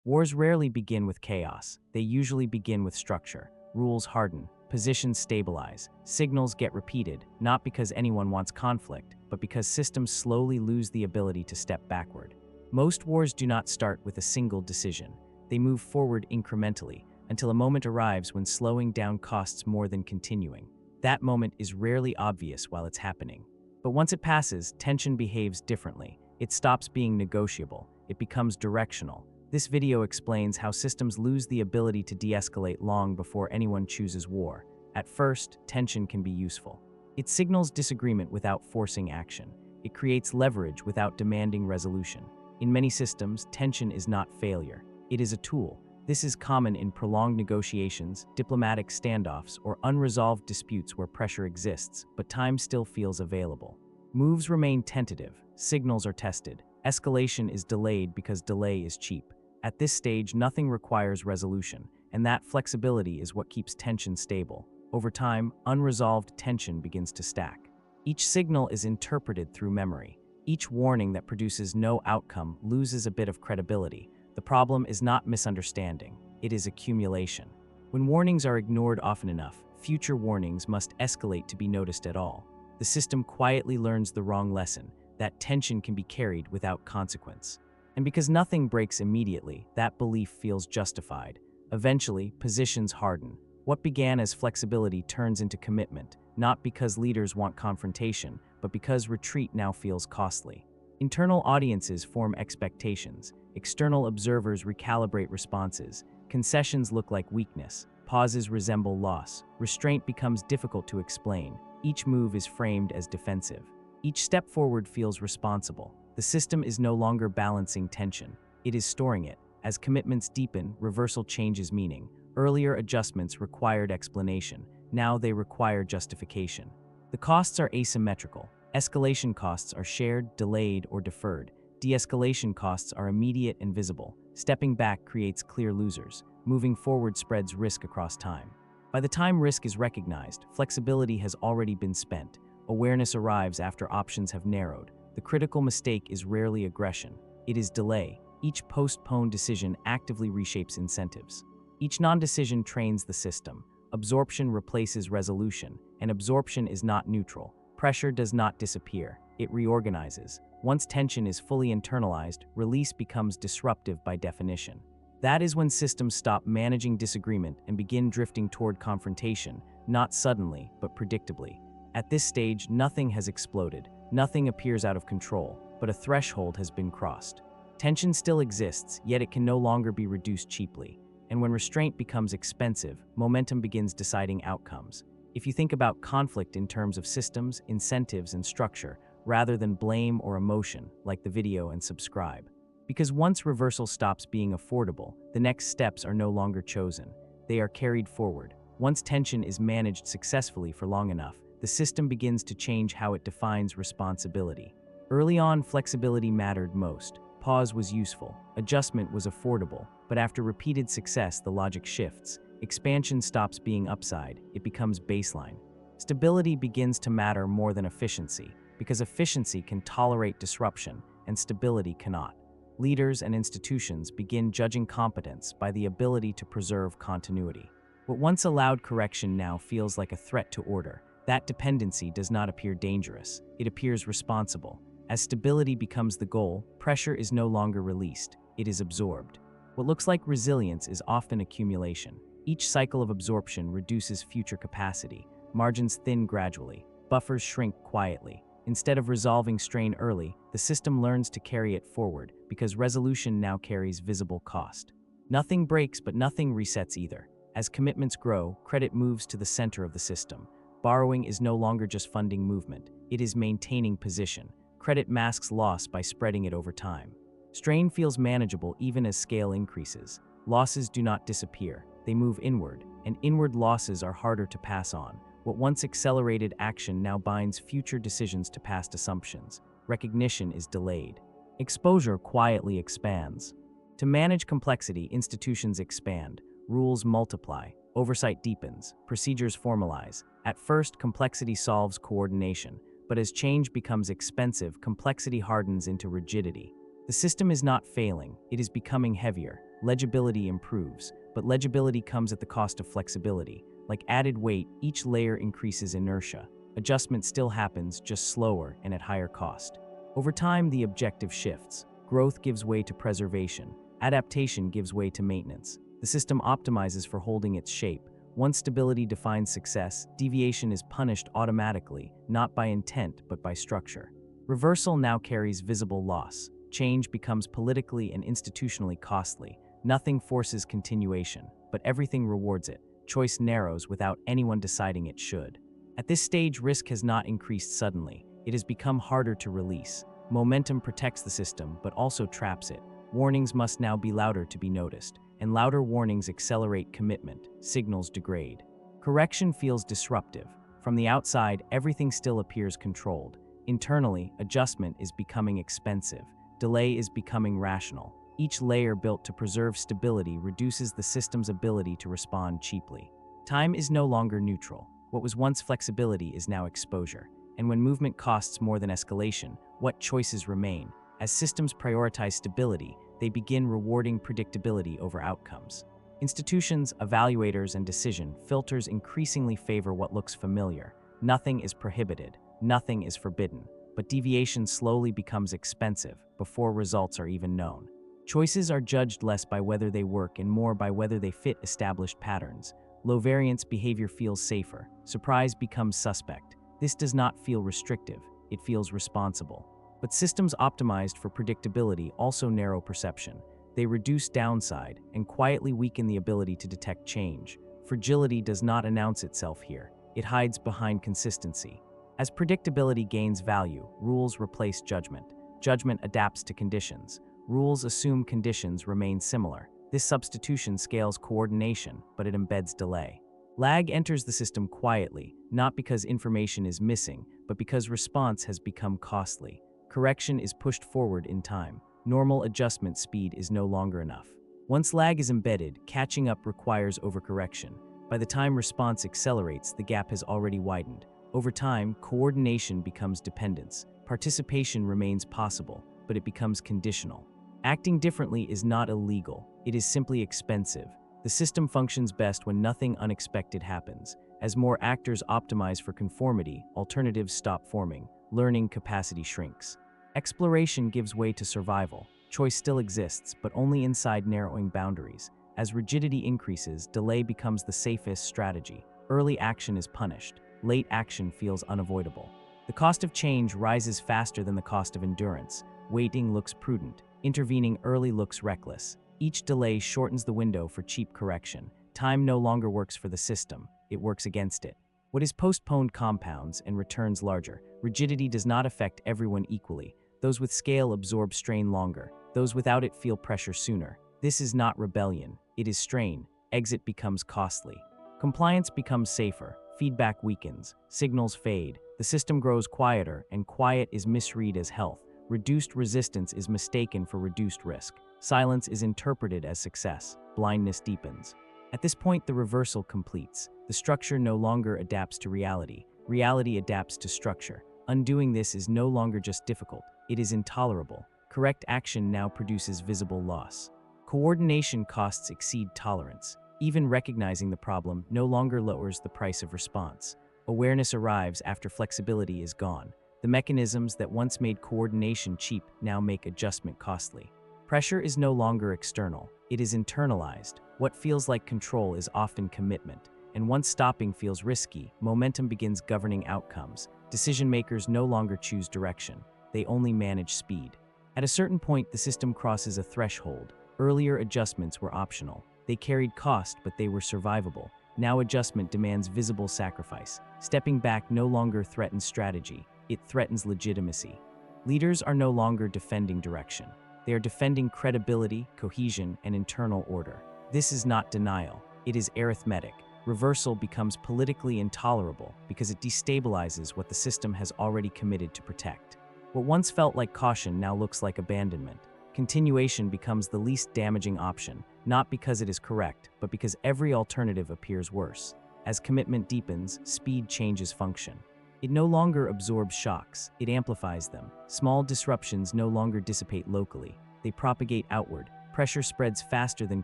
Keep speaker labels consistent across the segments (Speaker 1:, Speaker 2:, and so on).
Speaker 1: Wars rarely begin with chaos. They usually begin with structure. Rules harden, positions stabilize, signals get repeated, not because anyone wants conflict, but because systems slowly lose the ability to step backward. Most wars do not start with a single decision. They move forward incrementally, until a moment arrives when slowing down costs more than continuing. That moment is rarely obvious while it's happening. But once it passes, tension behaves differently. It stops being negotiable. It becomes directional. This video explains how systems lose the ability to de-escalate long before anyone chooses war. At first, tension can be useful. It signals disagreement without forcing action. It creates leverage without demanding resolution. In many systems, tension is not failure. It is a tool. This is common in prolonged negotiations, diplomatic standoffs, or unresolved disputes where pressure exists, but time still feels available. Moves remain tentative. Signals are tested. Escalation is delayed because delay is cheap. At this stage, nothing requires resolution, and that flexibility is what keeps tension stable. Over time, unresolved tension begins to stack. Each signal is interpreted through memory. Each warning that produces no outcome loses a bit of credibility. The problem is not misunderstanding, it is accumulation. When warnings are ignored often enough, future warnings must escalate to be noticed at all. The system quietly learns the wrong lesson, that tension can be carried without consequence. And because nothing breaks immediately, that belief feels justified. Eventually, positions harden. What began as flexibility turns into commitment, not because leaders want confrontation, but because retreat now feels costly. Internal audiences form expectations. External observers recalibrate responses. Concessions look like weakness. Pauses resemble loss. Restraint becomes difficult to explain. Each move is framed as defensive. Each step forward feels responsible. The system is no longer balancing tension. It is storing it. As commitments deepen, reversal changes meaning. Earlier adjustments required explanation. Now they require justification. The costs are asymmetrical. Escalation costs are shared, delayed, or deferred. De-escalation costs are immediate and visible. Stepping back creates clear losers. Moving forward spreads risk across time. By the time risk is recognized, flexibility has already been spent. Awareness arrives after options have narrowed. The critical mistake is rarely aggression. It is delay. Each postponed decision actively reshapes incentives. Each non-decision trains the system. Absorption replaces resolution, and absorption is not neutral. Pressure does not disappear. It reorganizes. Once tension is fully internalized, release becomes disruptive by definition. That is when systems stop managing disagreement and begin drifting toward confrontation, not suddenly, but predictably. At this stage, nothing has exploded. Nothing appears out of control, but a threshold has been crossed. Tension still exists, yet it can no longer be reduced cheaply. And when restraint becomes expensive, momentum begins deciding outcomes. If you think about conflict in terms of systems, incentives, and structure, rather than blame or emotion, like the video and subscribe. Because once reversal stops being affordable, the next steps are no longer chosen. They are carried forward. Once tension is managed successfully for long enough, the system begins to change how it defines responsibility. Early on, flexibility mattered most. Pause was useful. Adjustment was affordable. But after repeated success, the logic shifts. Expansion stops being upside. It becomes baseline. Stability begins to matter more than efficiency, because efficiency can tolerate disruption, and stability cannot. Leaders and institutions begin judging competence by the ability to preserve continuity. What once allowed correction now feels like a threat to order. That dependency does not appear dangerous. It appears responsible. As stability becomes the goal, pressure is no longer released. It is absorbed. What looks like resilience is often accumulation. Each cycle of absorption reduces future capacity. Margins thin gradually. Buffers shrink quietly. Instead of resolving strain early, the system learns to carry it forward because resolution now carries visible cost. Nothing breaks, but nothing resets either. As commitments grow, credit moves to the center of the system. Borrowing is no longer just funding movement. It is maintaining position. Credit masks loss by spreading it over time. Strain feels manageable even as scale increases. Losses do not disappear. They move inward, and inward losses are harder to pass on. What once accelerated action now binds future decisions to past assumptions. Recognition is delayed. Exposure quietly expands. To manage complexity, institutions expand. Rules multiply. Oversight deepens. Procedures formalize. At first, complexity solves coordination. But as change becomes expensive, complexity hardens into rigidity. The system is not failing. It is becoming heavier. legibility improves, but legibility comes at the cost of flexibility. Like added weight, each layer increases inertia. Adjustment still happens, just slower and at higher cost. Over time, the objective shifts. Growth gives way to preservation. Adaptation gives way to maintenance. The system optimizes for holding its shape. Once stability defines success, deviation is punished automatically, not by intent but by structure. Reversal now carries visible loss. Change becomes politically and institutionally costly. Nothing forces continuation, but everything rewards it. Choice narrows without anyone deciding it should. At this stage, risk has not increased suddenly. It has become harder to release. Momentum protects the system, but also traps it. Warnings must now be louder to be noticed, and louder warnings accelerate commitment. Signals degrade. Correction feels disruptive. From the outside, everything still appears controlled. Internally, adjustment is becoming expensive. Delay is becoming rational. Each layer built to preserve stability reduces the system's ability to respond cheaply. Time is no longer neutral. What was once flexibility is now exposure. And when movement costs more than escalation, what choices remain? As systems prioritize stability, they begin rewarding predictability over outcomes. Institutions, evaluators, and decision filters increasingly favor what looks familiar. Nothing is prohibited. Nothing is forbidden. But deviation slowly becomes expensive before results are even known. Choices are judged less by whether they work and more by whether they fit established patterns. Low variance behavior feels safer. Surprise becomes suspect. This does not feel restrictive. It feels responsible. But systems optimized for predictability also narrow perception. They reduce downside and quietly weaken the ability to detect change. Fragility does not announce itself here. It hides behind consistency. As predictability gains value, rules replace judgment. Judgment adapts to conditions. Rules assume conditions remain similar. This substitution scales coordination, but it embeds delay. Lag enters the system quietly, not because information is missing, but because response has become costly. Correction is pushed forward in time. Normal adjustment speed is no longer enough. Once lag is embedded, catching up requires overcorrection. By the time response accelerates, the gap has already widened. Over time, coordination becomes dependence. Participation remains possible, but it becomes conditional. Acting differently is not illegal. It is simply expensive. The system functions best when nothing unexpected happens. As more actors optimize for conformity, alternatives stop forming. Learning capacity shrinks. Exploration gives way to survival. Choice still exists, but only inside narrowing boundaries. As rigidity increases, delay becomes the safest strategy. Early action is punished. Late action feels unavoidable. The cost of change rises faster than the cost of endurance. Waiting looks prudent. Intervening early looks reckless. Each delay shortens the window for cheap correction. Time no longer works for the system. It works against it. What is postponed compounds and returns larger. Rigidity does not affect everyone equally. Those with scale absorb strain longer. Those without it feel pressure sooner. This is not rebellion. It is strain. Exit becomes costly. Compliance becomes safer. Feedback weakens. Signals fade. The system grows quieter, and quiet is misread as health. Reduced resistance is mistaken for reduced risk. Silence is interpreted as success. Blindness deepens. At this point, the reversal completes. The structure no longer adapts to reality. Reality adapts to structure. Undoing this is no longer just difficult. It is intolerable. Correct action now produces visible loss. Coordination costs exceed tolerance. Even recognizing the problem no longer lowers the price of response. Awareness arrives after flexibility is gone. The mechanisms that once made coordination cheap now make adjustment costly. Pressure is no longer external. It is internalized. What feels like control is often commitment. And once stopping feels risky, momentum begins governing outcomes. Decision makers no longer choose direction. They only manage speed. At a certain point, the system crosses a threshold. Earlier adjustments were optional. They carried cost, but they were survivable. Now adjustment demands visible sacrifice. Stepping back no longer threatens strategy. It threatens legitimacy. Leaders are no longer defending direction. They are defending credibility, cohesion, and internal order. This is not denial. It is arithmetic. Reversal becomes politically intolerable because it destabilizes what the system has already committed to protect. What once felt like caution now looks like abandonment. Continuation becomes the least damaging option, not because it is correct, but because every alternative appears worse. As commitment deepens, speed changes function. It no longer absorbs shocks, it amplifies them. Small disruptions no longer dissipate locally. They propagate outward. Pressure spreads faster than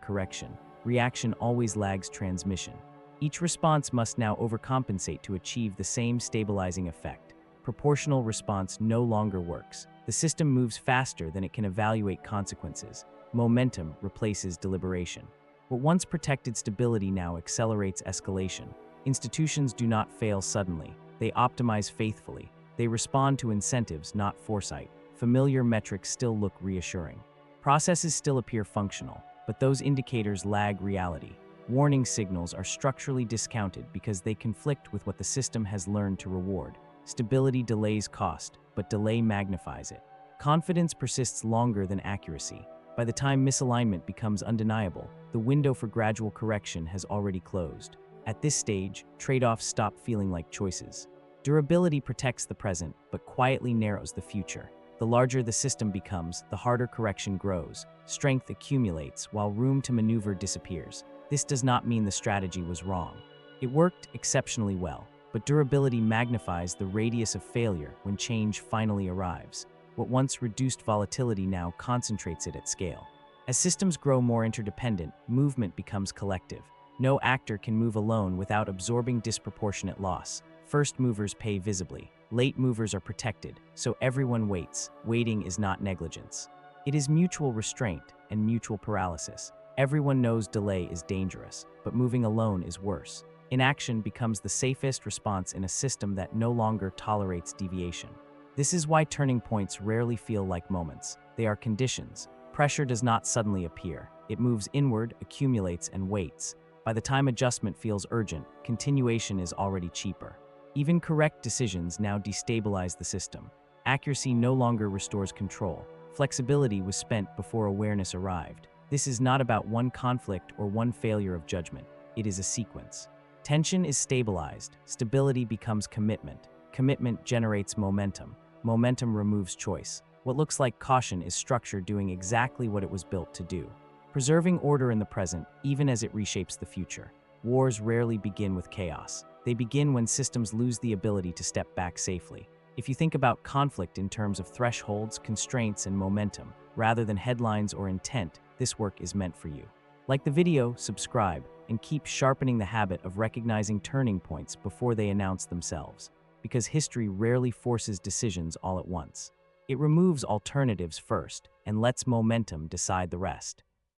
Speaker 1: correction. Reaction always lags transmission. Each response must now overcompensate to achieve the same stabilizing effect. Proportional response no longer works. The system moves faster than it can evaluate consequences. Momentum replaces deliberation. What once protected stability now accelerates escalation. Institutions do not fail suddenly. They optimize faithfully. They respond to incentives, not foresight. Familiar metrics still look reassuring. Processes still appear functional, but those indicators lag reality. Warning signals are structurally discounted because they conflict with what the system has learned to reward. Stability delays cost, but delay magnifies it. Confidence persists longer than accuracy. By the time misalignment becomes undeniable, the window for gradual correction has already closed. At this stage, trade-offs stop feeling like choices. Durability protects the present, but quietly narrows the future. The larger the system becomes, the harder correction grows. Strength accumulates, while room to maneuver disappears. This does not mean the strategy was wrong. It worked exceptionally well, but durability magnifies the radius of failure when change finally arrives. What once reduced volatility now concentrates it at scale. As systems grow more interdependent, movement becomes collective. No actor can move alone without absorbing disproportionate loss. First movers pay visibly. Late movers are protected, so everyone waits. Waiting is not negligence. It is mutual restraint and mutual paralysis. Everyone knows delay is dangerous, but moving alone is worse. Inaction becomes the safest response in a system that no longer tolerates deviation. This is why turning points rarely feel like moments. They are conditions. Pressure does not suddenly appear. It moves inward, accumulates, and waits. By the time adjustment feels urgent, continuation is already cheaper. Even correct decisions now destabilize the system. Accuracy no longer restores control. Flexibility was spent before awareness arrived. This is not about one conflict or one failure of judgment. It is a sequence. Tension is stabilized. Stability becomes commitment. Commitment generates momentum. Momentum removes choice. What looks like caution is structure doing exactly what it was built to do. Preserving order in the present, even as it reshapes the future. Wars rarely begin with chaos. They begin when systems lose the ability to step back safely. If you think about conflict in terms of thresholds, constraints, and momentum, rather than headlines or intent, this work is meant for you. Like the video, subscribe, and keep sharpening the habit of recognizing turning points before they announce themselves, because history rarely forces decisions all at once. It removes alternatives first and lets momentum decide the rest.